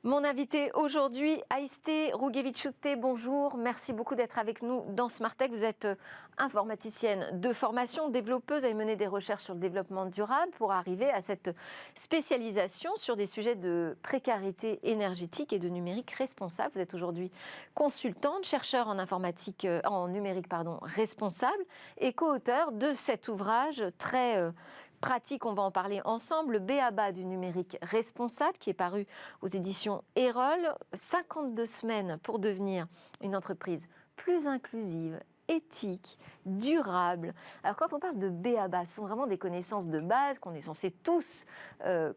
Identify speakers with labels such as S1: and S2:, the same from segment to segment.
S1: Mon invité aujourd'hui, Aïsté Rouguevichouté, bonjour. Merci beaucoup d'être avec nous dans Smart Tech. Vous êtes informaticienne de formation, développeuse, avez mené des recherches sur le développement durable pour arriver à cette spécialisation sur des sujets de précarité énergétique et de numérique responsable. Vous êtes aujourd'hui consultante, chercheur en informatique, en numérique, responsable et co-auteur de cet ouvrage très pratique, on va en parler ensemble, le b.a.-ba du numérique responsable, qui est paru aux éditions Erol. 52 semaines pour devenir une entreprise plus inclusive, éthique, durable. Alors quand on parle de b.a.-ba, ce sont vraiment des connaissances de base qu'on est censé tous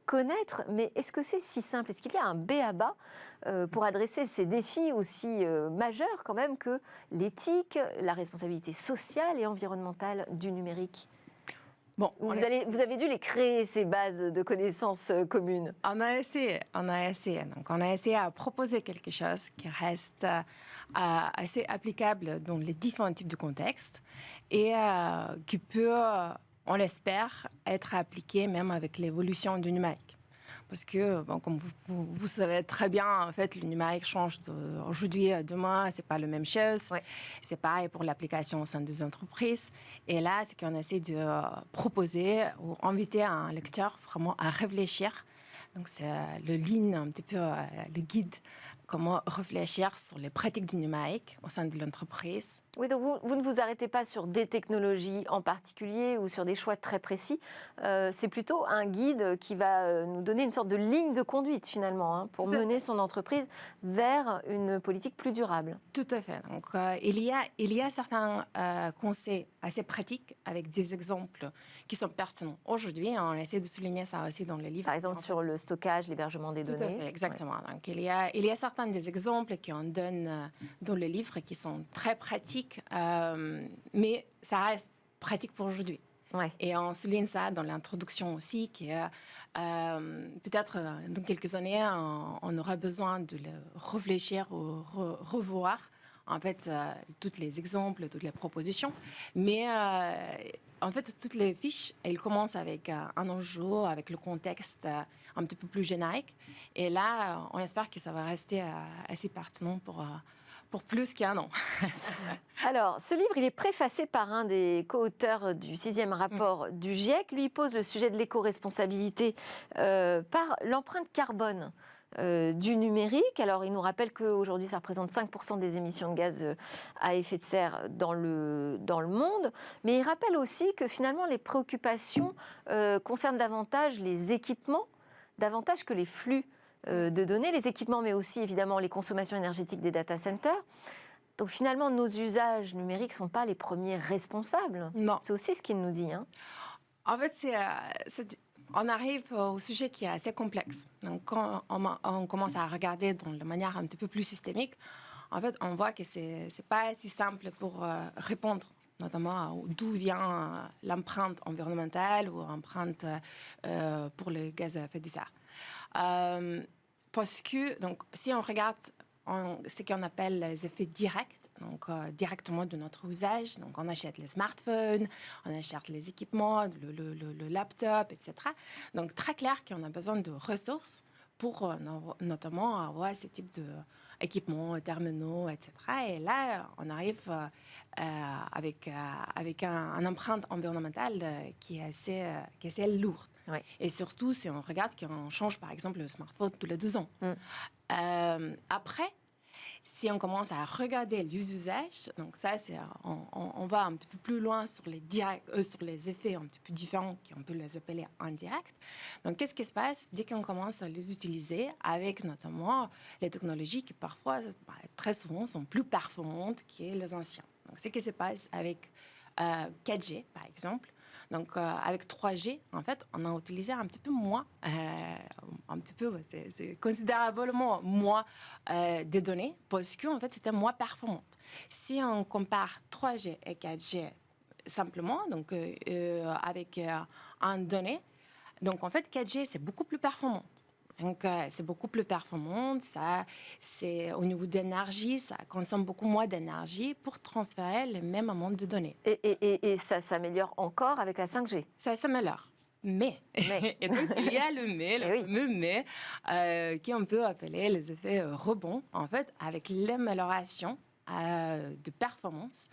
S1: connaître, mais est-ce que c'est si simple? Est-ce qu'il y a un b.a.-ba pour adresser ces défis aussi majeurs quand même que l'éthique, la responsabilité sociale et environnementale du numérique?
S2: Bon,
S1: vous avez dû les créer, ces bases de connaissances communes.
S2: On a essayé. Donc, on a essayé à proposer quelque chose qui reste assez applicable dans les différents types de contextes et qui peut, on l'espère, être appliqué même avec l'évolution du numérique. Parce que, bon, comme vous savez très bien, en fait, le numérique change d'aujourd'hui à demain, c'est pas la même chose.
S1: Ouais.
S2: C'est pareil pour l'application au sein des entreprises. Et là, c'est qu'on essaie de proposer ou inviter un lecteur vraiment à réfléchir. Donc, c'est le lean, un petit peu le guide, comment réfléchir sur les pratiques du numérique au sein de l'entreprise.
S1: Oui, donc vous ne vous arrêtez pas sur des technologies en particulier ou sur des choix très précis. C'est plutôt un guide qui va nous donner une sorte de ligne de conduite finalement pour mener son entreprise vers une politique plus durable.
S2: Tout à fait. Donc, il y a certains conseils assez pratiques avec des exemples qui sont pertinents. Aujourd'hui, on essaie de souligner ça aussi dans les livres.
S1: Par exemple, sur le stockage, l'hébergement des données.
S2: Tout à fait, exactement. Ouais. Donc, il y a certains des exemples qu'on donne dans le livre qui sont très pratiques, mais ça reste pratique pour aujourd'hui.
S1: Ouais.
S2: Et on souligne ça dans l'introduction aussi, que peut-être dans quelques années, on aura besoin de le réfléchir ou revoir, en fait, tous les exemples, toutes les propositions. Mais en fait, toutes les fiches, elles commencent avec un enjeu, avec le contexte un petit peu plus générique. Et là, on espère que ça va rester assez pertinent pour plus qu'un an.
S1: Alors, ce livre, il est préfacé par un des co-auteurs du 6e rapport du GIEC. Lui, il pose le sujet de l'éco-responsabilité par l'empreinte carbone du numérique. Alors, il nous rappelle qu'aujourd'hui, ça représente 5% des émissions de gaz à effet de serre dans le monde. Mais il rappelle aussi que finalement, les préoccupations concernent davantage les équipements, davantage que les flux de données, les équipements, mais aussi évidemment les consommations énergétiques des data centers. Donc finalement, nos usages numériques ne sont pas les premiers responsables.
S2: Non.
S1: C'est aussi ce qu'il nous dit.
S2: En fait, on arrive au sujet qui est assez complexe. Donc quand on commence à regarder de manière un petit peu plus systémique, en fait, on voit que ce n'est pas si simple pour répondre notamment d'où vient l'empreinte environnementale ou l'empreinte pour le gaz à effet de serre. Parce que, donc, si on regarde ce qu'on appelle les effets directs, donc directement de notre usage, donc on achète les smartphones, on achète les équipements, le laptop, etc. Donc, très clair qu'on a besoin de ressources pour notamment avoir ce type d'équipements, terminaux, etc. Et là, on arrive avec un empreinte environnementale qui est assez lourde.
S1: Oui.
S2: Et surtout, si on regarde qu'on change, par exemple, le smartphone tous les 2 ans. Après, si on commence à regarder les usages, donc ça, on va un petit peu plus loin sur les effets un petit peu différents, qu'on peut les appeler indirects. Donc, qu'est-ce qui se passe dès qu'on commence à les utiliser avec notamment les technologies qui parfois, très souvent, sont plus performantes que les anciens. Donc, ce qui se passe avec 4G, par exemple. Donc, avec 3G, en fait, on a utilisé un petit peu moins, c'est considérablement moins de données parce qu'en fait, c'était moins performant. Si on compare 3G et 4G simplement, donc avec un donné, donc en fait, 4G, c'est beaucoup plus performant. Donc, c'est beaucoup plus performant. C'est au niveau d'énergie, ça consomme beaucoup moins d'énergie pour transférer le même amount de données.
S1: Et ça s'améliore encore avec la 5G.
S2: Ça s'améliore. mais. Et donc, il y a le mais, le
S1: Eh oui.
S2: fameux mais, qui on peut appeler les effets rebonds. En fait, avec l'amélioration de performance,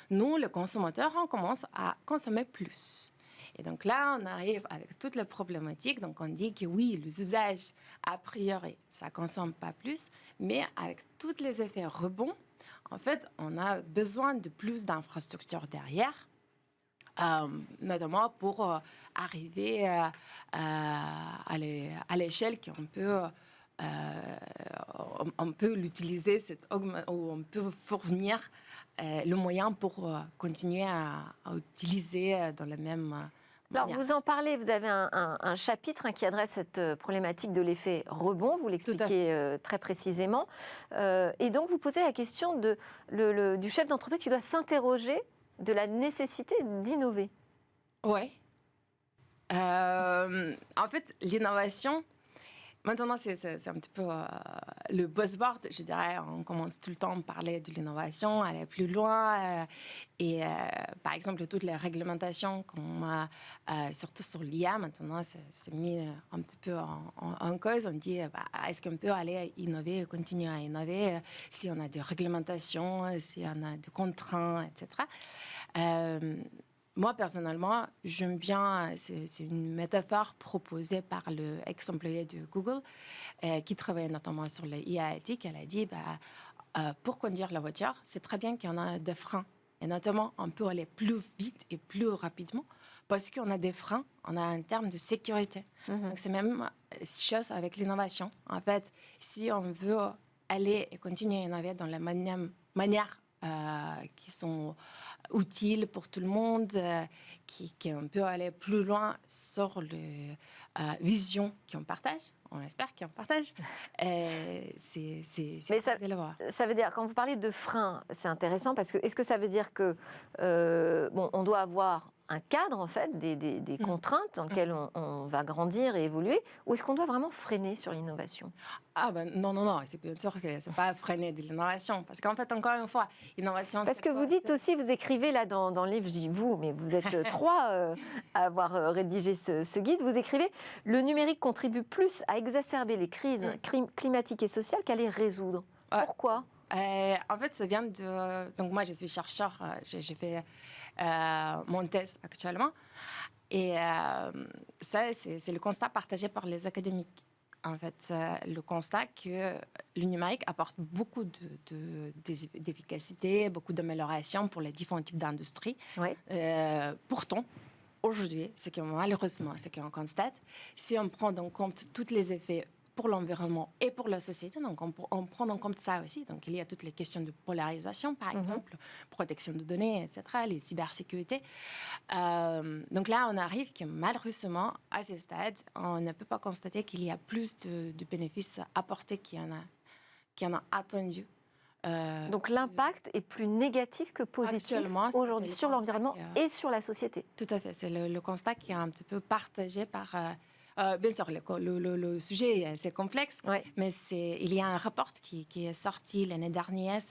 S2: nous, les consommateurs, on commence à consommer plus. Et donc là, on arrive avec toute la problématique. Donc on dit que oui, les usages, a priori, ça ne consomme pas plus, mais avec tous les effets rebonds, en fait, on a besoin de plus d'infrastructures derrière, notamment pour arriver à l'échelle on peut l'utiliser, ou on peut fournir le moyen pour continuer à utiliser dans la même
S1: Alors,
S2: manière.
S1: vous en parlez, vous avez un chapitre qui adresse cette problématique de l'effet rebond, vous l'expliquez très précisément. Et donc, vous posez la question du chef d'entreprise qui doit s'interroger de la nécessité d'innover.
S2: Oui. En fait, l'innovation, maintenant, c'est un petit peu le buzzword, je dirais. On commence tout le temps à parler de l'innovation, aller plus loin. Par exemple, toutes les réglementations qu'on a, surtout sur l'IA, maintenant, c'est mis un petit peu en cause. On dit, est-ce qu'on peut aller innover, continuer à innover si on a des réglementations, si on a des contraintes, etc. Moi, personnellement, j'aime bien, c'est une métaphore proposée par le ex-employé de Google qui travaille notamment sur l'IA éthique. Elle a dit, pour conduire la voiture, c'est très bien qu'il y en a des freins. Et notamment, on peut aller plus vite et plus rapidement parce qu'on a des freins, on a un terme de sécurité. Donc, c'est même chose avec l'innovation. En fait, si on veut aller et continuer à innover dans la manière qui sont utiles pour tout le monde, qu'on peut aller plus loin sur les visions qu'on partage. On espère qu'on partage. C'est
S1: Mais
S2: de le voir.
S1: ça veut dire, quand vous parlez de frein, c'est intéressant parce que est-ce que ça veut dire que on doit avoir un cadre en fait, des contraintes dans lesquelles on va grandir et évoluer, ou est-ce qu'on doit vraiment freiner sur l'innovation?
S2: Ah ben non, c'est bien sûr que c'est pas freiner de l'innovation, parce qu'en fait, encore une fois, l'innovation.
S1: Parce que vous dites aussi, vous écrivez là dans le livre, je dis vous, mais vous êtes trois à avoir rédigé ce guide, vous écrivez « Le numérique contribue plus à exacerber les crises climatiques et sociales qu'à les résoudre ». Pourquoi?
S2: En fait, ça vient de. Donc, moi, je suis chercheur, j'ai fait mon thèse actuellement. Et ça, c'est le constat partagé par les académiques. En fait, le constat que le numérique apporte beaucoup d'efficacité, beaucoup d'amélioration pour les différents types d'industries.
S1: Oui.
S2: Pourtant, aujourd'hui, malheureusement, ce qu'on constate, si on prend en compte tous les effets pour l'environnement et pour la société, donc on prend en compte ça aussi. Donc, il y a toutes les questions de polarisation, par exemple, protection de données, etc., les cybersécurité. Donc là, on arrive que malheureusement, à ce stade, on ne peut pas constater qu'il y a plus de bénéfices apportés qu'il y en a attendu.
S1: Donc l'impact est plus négatif que positif aujourd'hui sur l'environnement et sur la société.
S2: Tout à fait. C'est le constat qui est un petit peu partagé par... bien sûr, le sujet est assez complexe, mais il y a un rapport qui est sorti l'année dernière,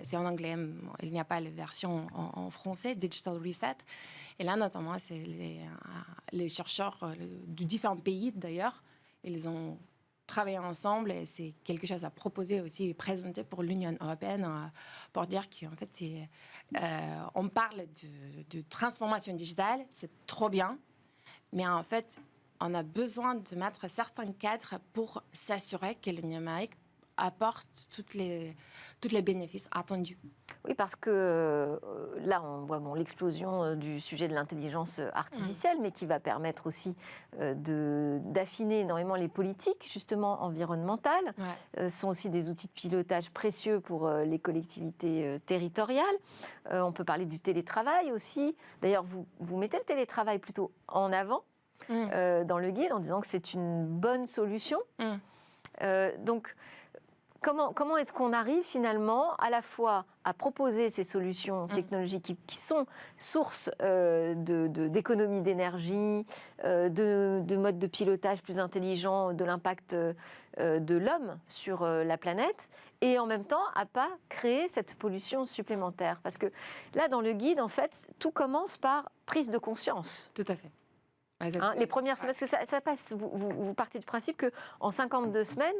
S2: c'est en anglais, il n'y a pas la version en français, Digital Reset. Et là, notamment, c'est les chercheurs de différents pays, d'ailleurs, ils ont travaillé ensemble et c'est quelque chose à proposer aussi et présenter pour l'Union européenne pour dire qu'en fait, on parle de transformation digitale, c'est trop bien, mais en fait, on a besoin de mettre certains cadres pour s'assurer que le numérique apporte tous les bénéfices attendus.
S1: Oui, parce que là, on voit l'explosion du sujet de l'intelligence artificielle, mais qui va permettre aussi d'affiner énormément les politiques, justement, environnementales. Ce sont aussi des outils de pilotage précieux pour les collectivités territoriales. On peut parler du télétravail aussi. D'ailleurs, vous mettez le télétravail plutôt en avant dans le guide en disant que c'est une bonne solution. Donc, comment est-ce qu'on arrive finalement à la fois à proposer ces solutions technologiques qui sont source d'économie d'énergie, de modes de pilotage plus intelligents, de l'impact de l'homme sur la planète, et en même temps à pas créer cette pollution supplémentaire? Parce que là, dans le guide, en fait, tout commence par prise de conscience.
S2: Tout à fait. Ouais, ça,
S1: Hein,
S2: c'est-
S1: les premières
S2: ouais.
S1: semaines, parce que ça passe, vous partez du principe qu'en 52 semaines,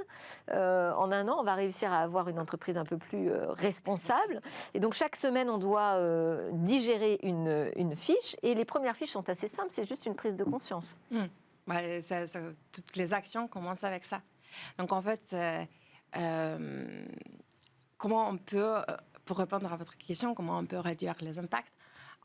S1: en un an, on va réussir à avoir une entreprise un peu plus responsable. Et donc, chaque semaine, on doit digérer une fiche. Et les premières fiches sont assez simples, c'est juste une prise de conscience.
S2: Ouais, toutes les actions commencent avec ça. Donc, en fait, comment on peut, pour répondre à votre question, comment on peut réduire les impacts?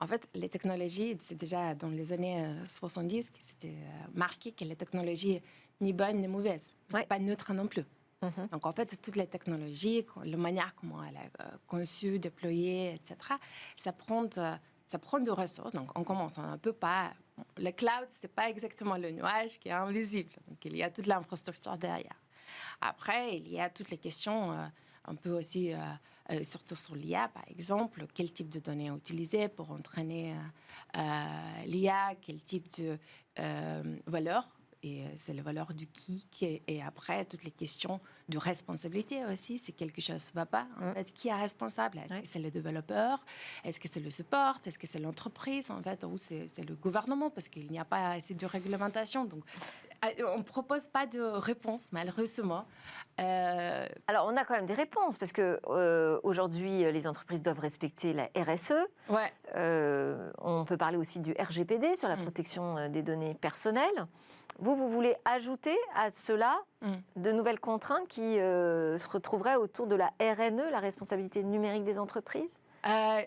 S2: En fait, les technologies, c'est déjà dans les années 70 que c'était marqué que les technologies ni bonnes ni mauvaises. C'est
S1: Ouais.
S2: pas neutre non plus.
S1: Mhm.
S2: Donc, en fait, toutes les technologies, la manière comment elle est conçue, déployée, etc., ça prend de ressources. Donc, on commence, on ne peut pas... Le cloud, ce n'est pas exactement le nuage qui est invisible. Donc, il y a toute l'infrastructure derrière. Après, il y a toutes les questions, on peut aussi, surtout sur l'IA, par exemple, quel type de données utiliser pour entraîner l'IA, quel type de valeur. Et c'est la valeur du kick. Et après, toutes les questions de responsabilité aussi. Si quelque chose ne va pas, en fait, qui est responsable? Est-ce que c'est le développeur? Est-ce que c'est le support? Est-ce que c'est l'entreprise, en fait? Ou c'est le gouvernement? Parce qu'il n'y a pas assez de réglementation. Donc, on ne propose pas de réponse, malheureusement.
S1: Alors, on a quand même des réponses, parce que aujourd'hui, les entreprises doivent respecter la RSE.
S2: Ouais.
S1: On peut parler aussi du RGPD sur la protection des données personnelles. Vous voulez ajouter à cela de nouvelles contraintes qui se retrouveraient autour de la RNE, la responsabilité numérique des entreprises?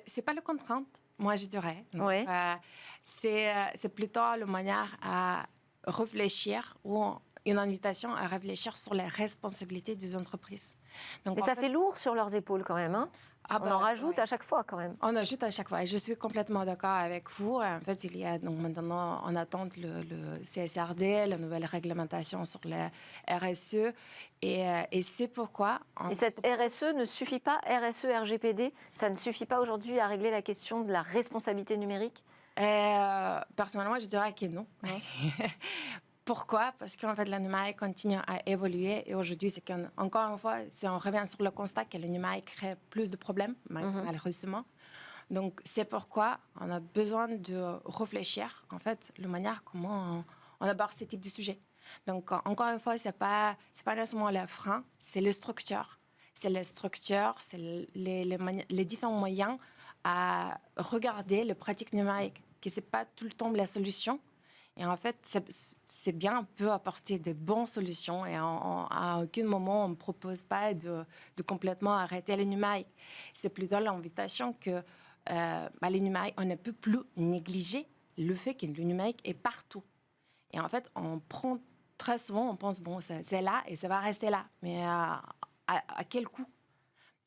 S2: C'est pas le contrainte, moi je dirais. Donc,
S1: Ouais.
S2: c'est plutôt la manière à réfléchir ou une invitation à réfléchir sur les responsabilités des entreprises. Donc,
S1: Mais
S2: en
S1: ça fait lourd sur leurs épaules quand même. Hein, on en rajoute
S2: ouais.
S1: à chaque fois quand même.
S2: On ajoute à chaque fois. Et je suis complètement d'accord avec vous. En fait, il y a donc maintenant en attente le CSRD, la nouvelle réglementation sur la RSE. Et c'est pourquoi...
S1: Et cette RSE ne suffit pas, RSE, RGPD, ça ne suffit pas aujourd'hui à régler la question de la responsabilité numérique?
S2: Personnellement, je dirais que non.
S1: Non.
S2: Pourquoi? Parce qu'en fait, le numérique continue à évoluer. Et aujourd'hui, c'est qu'encore une fois, si on revient sur le constat que le numérique crée plus de problèmes, malheureusement. Donc, c'est pourquoi on a besoin de réfléchir, en fait, la manière comment on aborde ce type de sujet. Donc, encore une fois, c'est pas nécessairement le frein, c'est les structures. C'est les structures, c'est les différents moyens à regarder les pratiques numériques, que ce n'est pas tout le temps la solution. Et en fait, c'est bien, on peut apporter des bonnes solutions et à aucun moment, on ne propose pas de complètement arrêter le numérique. C'est plutôt l'invitation que le numérique, on ne peut plus négliger le fait que le numérique est partout. Et en fait, on prend très souvent, on pense, bon, c'est là et ça va rester là. Mais à quel coût?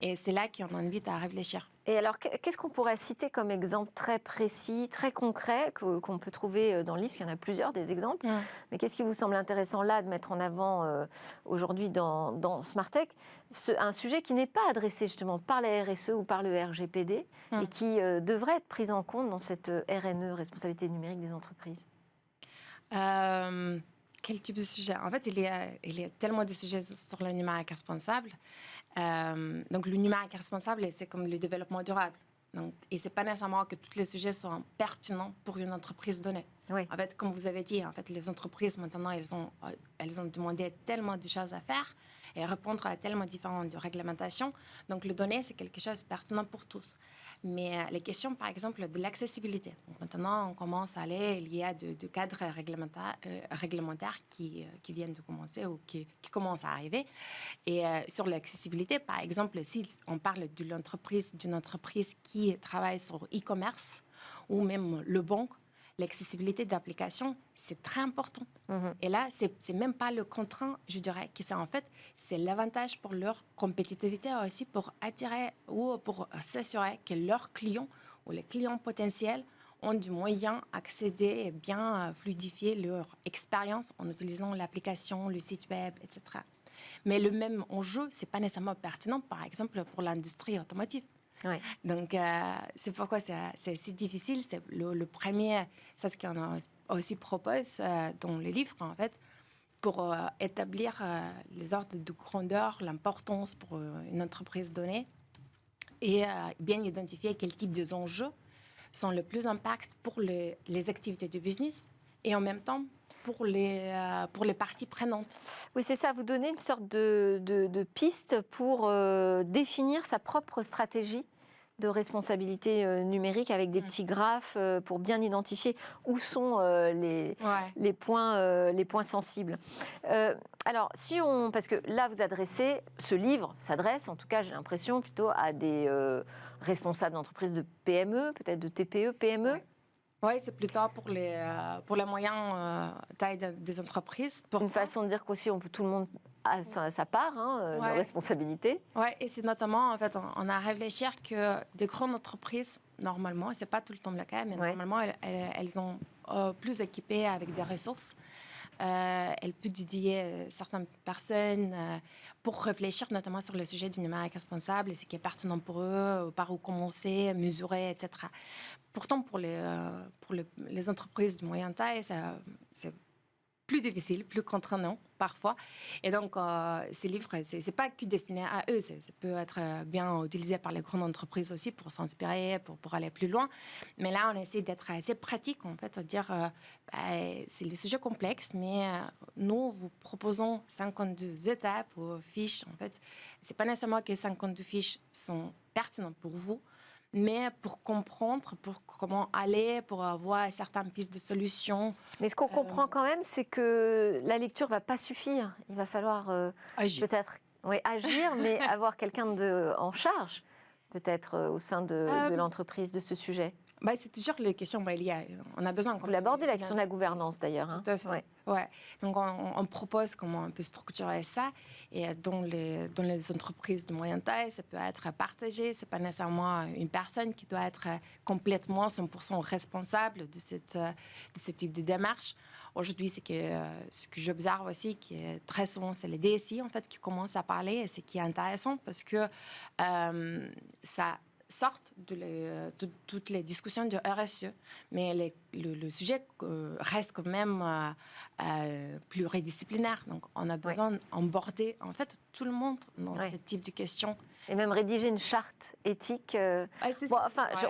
S2: Et c'est là qu'on invite à réfléchir.
S1: Et alors, qu'est-ce qu'on pourrait citer comme exemple très précis, très concret, qu'on peut trouver dans le livre? Il y en a plusieurs, des exemples. Mais qu'est-ce qui vous semble intéressant là de mettre en avant aujourd'hui dans Smartech? Un sujet qui n'est pas adressé justement par la RSE ou par le RGPD et qui devrait être pris en compte dans cette RNE, responsabilité numérique des entreprises.
S2: Quel type de sujet? En fait, il y a tellement de sujets sur le numérique responsable. Donc, le numérique responsable, c'est comme le développement durable. Donc, et ce n'est pas nécessairement que tous les sujets sont pertinents pour une entreprise donnée.
S1: Oui.
S2: En fait, comme vous avez dit, en fait, les entreprises, maintenant, elles ont demandé tellement de choses à faire et répondre à tellement différentes réglementations. Donc, le données, c'est quelque chose de pertinent pour tous. Mais les questions, par exemple, de l'accessibilité. Donc, maintenant, on commence à aller, il y a de cadres réglementaires qui viennent de commencer ou qui commencent à arriver. Et sur l'accessibilité, par exemple, si on parle d'une entreprise qui travaille sur e-commerce ou même le banque, l'accessibilité d'application, c'est très important. Et là, c'est même pas le contraint, je dirais, que c'est en fait, c'est l'avantage pour leur compétitivité aussi, pour attirer ou pour s'assurer que leurs clients ou les clients potentiels ont du moyen d'accéder et bien fluidifier leur expérience en utilisant l'application, le site web, etc. Mais le même enjeu, c'est pas nécessairement pertinent, par exemple, pour l'industrie automotive.
S1: Oui.
S2: Donc, c'est pourquoi c'est si difficile. C'est le premier, c'est ce qu'on aussi propose dans le livre, en fait, pour établir les ordres de grandeur, l'importance pour une entreprise donnée et bien identifier quel type d'enjeux sont le plus impact pour les activités de business et en même temps pour les parties prenantes.
S1: Oui, c'est ça. Vous donnez une sorte de piste pour définir sa propre stratégie de responsabilité numérique avec des petits graphes pour bien identifier où sont les points sensibles. Alors, parce que là, ce livre s'adresse, en tout cas, j'ai l'impression, plutôt à des responsables d'entreprises de PME, peut-être de TPE, PME.
S2: Ouais. Oui, c'est plutôt pour les moyens taille des entreprises.
S1: Une façon de dire qu'aussi tout le monde a sa part de responsabilité.
S2: Oui, et c'est notamment, en fait, on a réfléchi que des grandes entreprises, normalement, ce n'est pas tout le temps le cas, mais normalement, elles sont plus équipées avec des ressources. Elles peuvent dédier certaines personnes pour réfléchir notamment sur le sujet du numérique responsable, ce qui est pertinent pour eux, par où commencer, mesurer, etc. Pourtant, pour les entreprises de moyenne taille, c'est plus difficile, plus contraignant parfois. Et donc, ces livres, ce n'est pas que destiné à eux. Ça peut être bien utilisé par les grandes entreprises aussi pour s'inspirer, pour aller plus loin. Mais là, on essaie d'être assez pratique, en fait, de dire c'est le sujet complexe, mais nous, vous proposons 52 étapes ou fiches. En fait, ce n'est pas nécessairement que 52 fiches sont pertinentes pour vous, mais pour comprendre, pour comment aller, pour avoir certaines pistes de solutions.
S1: Mais ce qu'on comprend quand même, c'est que la lecture ne va pas suffire. Il va falloir peut-être agir, mais avoir quelqu'un en charge, peut-être au sein de l'entreprise, de ce sujet.
S2: C'est toujours les questions. On a besoin.
S1: Vous l'abordez, la question de la gouvernance, d'ailleurs.
S2: Tout à fait. Ouais. Donc, on propose comment on peut structurer ça. Et dans les entreprises de moyenne taille, ça peut être partagé. Ce n'est pas nécessairement une personne qui doit être complètement 100% responsable de ce type de démarche. Aujourd'hui, ce que j'observe aussi, qui est très souvent, c'est les DSI, en fait, qui commencent à parler. Et ce qui est intéressant, parce que ça sortent de toutes les discussions de RSE. Mais le sujet reste quand même pluridisciplinaire. Donc, on a besoin d'emborder, en fait, tout le monde dans ce type de questions.
S1: Et même rédiger une charte éthique.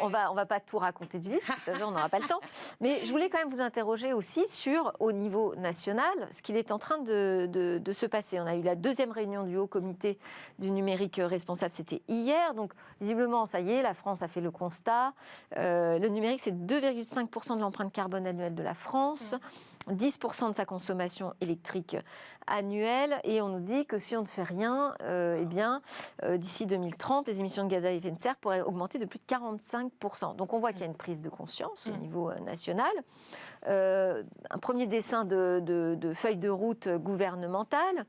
S1: On va pas tout raconter du livre, de toute façon, on n'aura pas le temps. Mais je voulais quand même vous interroger aussi sur, au niveau national, ce qu'il est en train de se passer. On a eu la 2e réunion du Haut Comité du numérique responsable, c'était hier. Donc, visiblement, ça y est, la France a fait le constat. Le numérique, c'est 2,5% de l'empreinte carbone annuelle de la France. 10% de sa consommation électrique annuelle, et on nous dit que si on ne fait rien, d'ici 2030, les émissions de gaz à effet de serre pourraient augmenter de plus de 45%. Donc on voit qu'il y a une prise de conscience au niveau national. Un premier dessin de feuille de route gouvernementale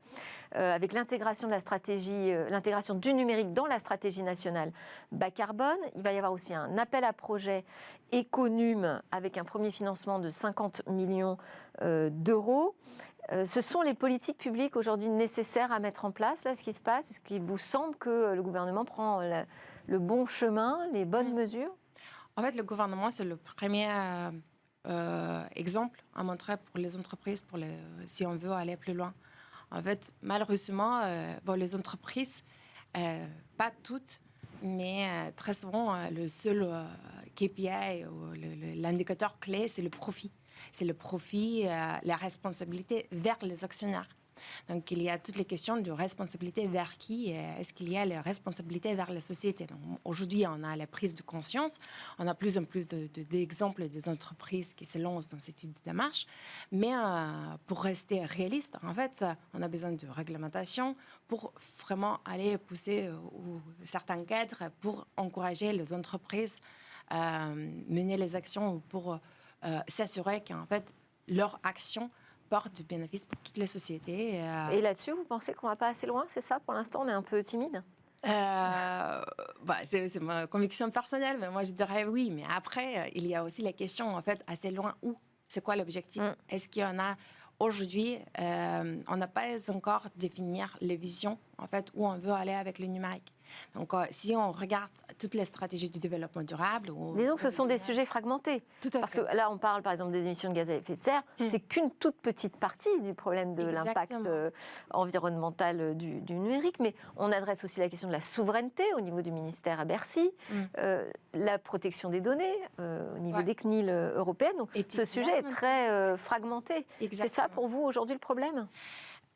S1: avec l'intégration de la stratégie, l'intégration du numérique dans la stratégie nationale bas carbone. Il va y avoir aussi un appel à projet Éconum avec un premier financement de 50 millions d'euros. Ce sont les politiques publiques aujourd'hui nécessaires à mettre en place, là, ce qui se passe? Est-ce qu'il vous semble que le gouvernement prend le bon chemin, les bonnes mesures?
S2: En fait, le gouvernement, c'est le premier exemple à montrer pour les entreprises, si on veut aller plus loin. En fait, malheureusement, les entreprises, pas toutes, mais très souvent, le seul KPI, l'indicateur clé, c'est le profit. C'est le profit, la responsabilité vers les actionnaires. Donc, il y a toutes les questions de responsabilité vers qui? Est-ce qu'il y a les responsabilités vers la société? Aujourd'hui, on a la prise de conscience. On a plus en plus d'exemples des entreprises qui se lancent dans ce type de démarche. Mais pour rester réaliste, en fait, on a besoin de réglementation pour vraiment aller pousser certains cadres pour encourager les entreprises à mener les actions pour s'assurer qu'en fait, leur action porte du bénéfice pour toutes les sociétés.
S1: Et là-dessus, vous pensez qu'on ne va pas assez loin, c'est ça? Pour l'instant, on est un peu timide?
S2: C'est ma conviction personnelle, mais moi je dirais oui. Mais après, il y a aussi la question, en fait, assez loin où? C'est quoi l'objectif? Est-ce qu'il y en a aujourd'hui? On n'a pas encore défini les visions, en fait, où on veut aller avec le numérique. Donc, si on regarde toutes les stratégies du développement durable...
S1: Disons que ce sont des sujets fragmentés.
S2: Tout à
S1: Parce
S2: fait.
S1: que là, on parle par exemple des émissions de gaz à effet de serre. C'est qu'une toute petite partie du problème de l'impact environnemental du numérique. Mais on adresse aussi la question de la souveraineté au niveau du ministère à Bercy, la protection des données au niveau des CNIL européennes. Donc, ce sujet est très fragmenté. C'est ça pour vous aujourd'hui le problème ?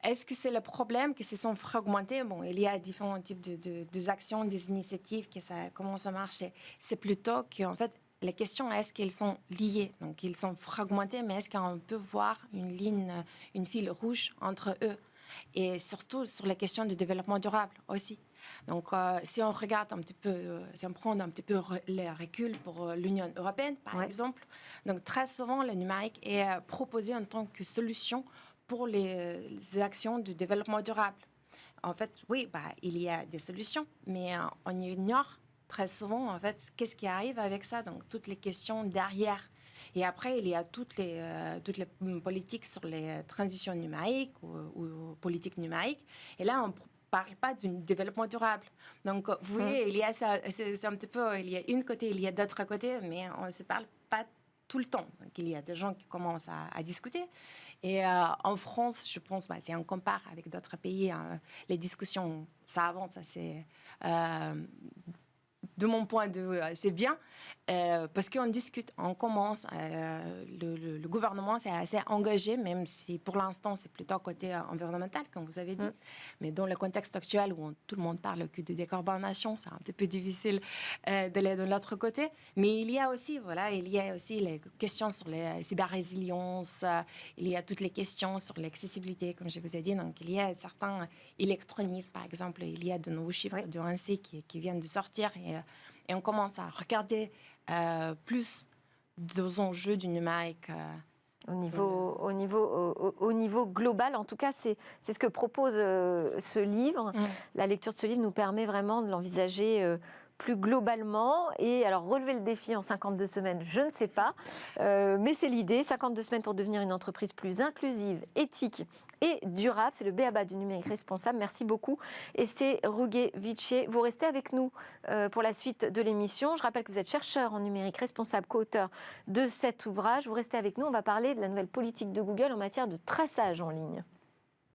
S2: Est-ce que c'est le problème que se sont fragmentés? Bon, il y a différents types de actions, des initiatives, comment ça marche. C'est plutôt qu'en fait, la question est-ce qu'ils sont liés? Donc, ils sont fragmentés, mais est-ce qu'on peut voir une ligne, une file rouge entre eux? Et surtout sur la question du développement durable aussi. Donc, si on regarde un petit peu, si on prend un petit peu le recul pour l'Union européenne, par exemple, donc très souvent, le numérique est proposé en tant que solution pour les actions du développement durable. En fait, oui, il y a des solutions, mais on ignore très souvent, en fait, qu'est-ce qui arrive avec ça, donc toutes les questions derrière. Et après, il y a toutes les politiques sur les transitions numériques ou politiques numériques. Et là, on ne parle pas du développement durable. Donc, vous voyez, il y a ça, c'est un petit peu, il y a une côté, il y a d'autres côtés, mais on ne se parle pas tout le temps. Donc, il y a des gens qui commencent à discuter. Et en France, je pense, si on compare avec d'autres pays, les discussions, ça avance assez. De mon point de vue, c'est bien, parce qu'on discute, on commence, le gouvernement s'est assez engagé, même si pour l'instant c'est plutôt côté environnemental, comme vous avez dit, mais dans le contexte actuel où tout le monde parle que de décarbonation, c'est un petit peu difficile d'aller de l'autre côté, mais il y a aussi les questions sur la cyber-résilience, il y a toutes les questions sur l'accessibilité, comme je vous ai dit, donc il y a certains électronismes, par exemple, il y a de nouveaux chiffres de l'ANSSI qui viennent de sortir, et on commence à regarder plus des enjeux du numérique.
S1: Au niveau global, en tout cas, c'est ce que propose ce livre. La lecture de ce livre nous permet vraiment de l'envisager plus globalement. Et alors, relever le défi en 52 semaines, je ne sais pas, mais c'est l'idée. 52 semaines pour devenir une entreprise plus inclusive, éthique et durable. C'est le b.a.-ba du numérique responsable. Merci beaucoup, Esther Rouguet-Viché. Vous restez avec nous pour la suite de l'émission. Je rappelle que vous êtes chercheur en numérique responsable, co-auteur de cet ouvrage. Vous restez avec nous. On va parler de la nouvelle politique de Google en matière de traçage en ligne.